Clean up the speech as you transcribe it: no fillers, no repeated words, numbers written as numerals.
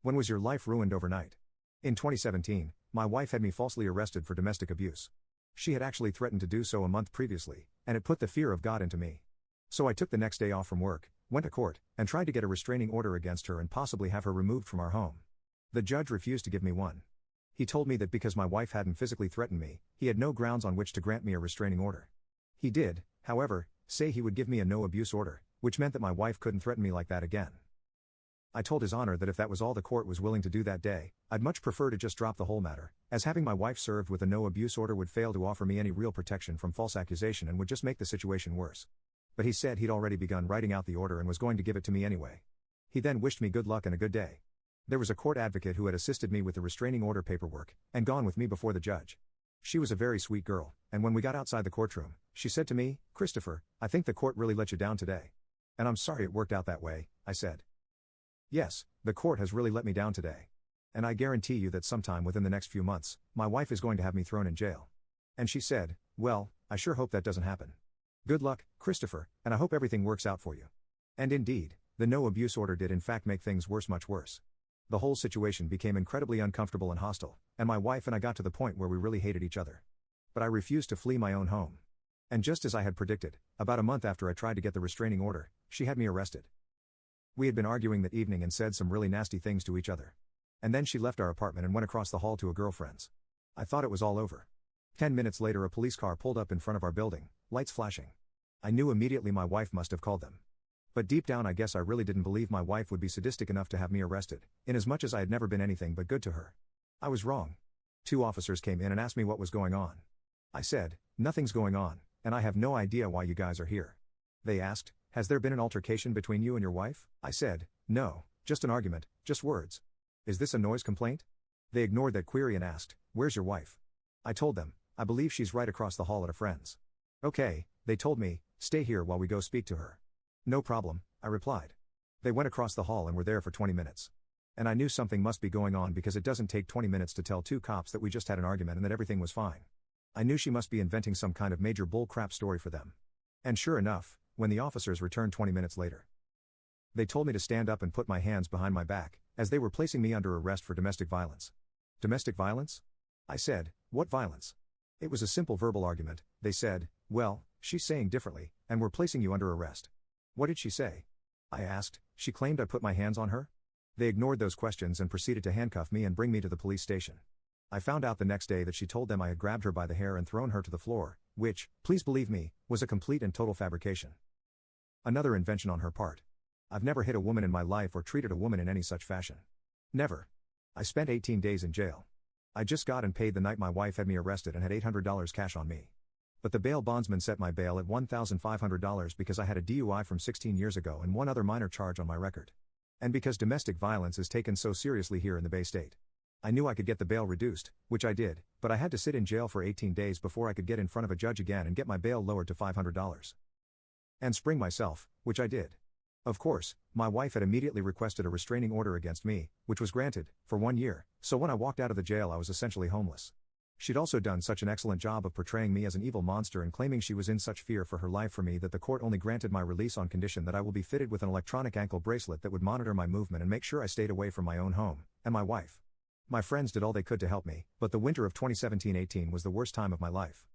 When was your life ruined overnight? In 2017, my wife had me falsely arrested for domestic abuse. She had actually threatened to do so a month previously, and it put the fear of God into me. So I took the next day off from work, went to court, and tried to get a restraining order against her and possibly have her removed from our home. The judge refused to give me one. He told me that because my wife hadn't physically threatened me, he had no grounds on which to grant me a restraining order. He did, however, say he would give me a no-abuse order, which meant that my wife couldn't threaten me like that again. I told His Honor that if that was all the court was willing to do that day, I'd much prefer to just drop the whole matter, as having my wife served with a no-abuse order would fail to offer me any real protection from false accusation and would just make the situation worse. But he said he'd already begun writing out the order and was going to give it to me anyway. He then wished me good luck and a good day. There was a court advocate who had assisted me with the restraining order paperwork, and gone with me before the judge. She was a very sweet girl, and when we got outside the courtroom, she said to me, "Christopher, I think the court really let you down today." "And I'm sorry it worked out that way," I said. "Yes, the court has really let me down today. And I guarantee you that sometime within the next few months, my wife is going to have me thrown in jail." And she said, "Well, I sure hope that doesn't happen. Good luck, Christopher, and I hope everything works out for you." And indeed, the no-abuse order did in fact make things worse, much worse. The whole situation became incredibly uncomfortable and hostile, and my wife and I got to the point where we really hated each other. But I refused to flee my own home. And just as I had predicted, about a month after I tried to get the restraining order, she had me arrested. We had been arguing that evening and said some really nasty things to each other. And then she left our apartment and went across the hall to a girlfriend's. I thought it was all over. 10 minutes later a police car pulled up in front of our building, lights flashing. I knew immediately my wife must have called them. But deep down I guess I really didn't believe my wife would be sadistic enough to have me arrested, inasmuch as I had never been anything but good to her. I was wrong. 2 officers came in and asked me what was going on. I said, "Nothing's going on, and I have no idea why you guys are here." They asked, "Has there been an altercation between you and your wife?" I said, "No, just an argument, just words." "Is this a noise complaint?" They ignored that query and asked, "Where's your wife?" I told them, "I believe she's right across the hall at a friend's." "Okay," they told me, "stay here while we go speak to her." "No problem," I replied. They went across the hall and were there for 20 minutes. And I knew something must be going on because it doesn't take 20 minutes to tell 2 cops that we just had an argument and that everything was fine. I knew she must be inventing some kind of major bull crap story for them. And sure enough, when the officers returned 20 minutes later, they told me to stand up and put my hands behind my back, as they were placing me under arrest for domestic violence. "Domestic violence?" I said, "What violence?" "It was a simple verbal argument," they said. "Well, she's saying differently, and we're placing you under arrest." "What did she say?" I asked. "She claimed I put my hands on her?" They ignored those questions and proceeded to handcuff me and bring me to the police station. I found out the next day that she told them I had grabbed her by the hair and thrown her to the floor, which, please believe me, was a complete and total fabrication. Another invention on her part. I've never hit a woman in my life or treated a woman in any such fashion. Never. I spent 18 days in jail. I just got and paid the night my wife had me arrested and had $800 cash on me. But the bail bondsman set my bail at $1,500 because I had a DUI from 16 years ago and one other minor charge on my record. And because domestic violence is taken so seriously here in the Bay State. I knew I could get the bail reduced, which I did, but I had to sit in jail for 18 days before I could get in front of a judge again and get my bail lowered to $500. And spring myself, which I did. Of course, my wife had immediately requested a restraining order against me, which was granted, for 1 year, so when I walked out of the jail I was essentially homeless. She'd also done such an excellent job of portraying me as an evil monster and claiming she was in such fear for her life for me that the court only granted my release on condition that I will be fitted with an electronic ankle bracelet that would monitor my movement and make sure I stayed away from my own home, and my wife. My friends did all they could to help me, but the winter of 2017-18 was the worst time of my life.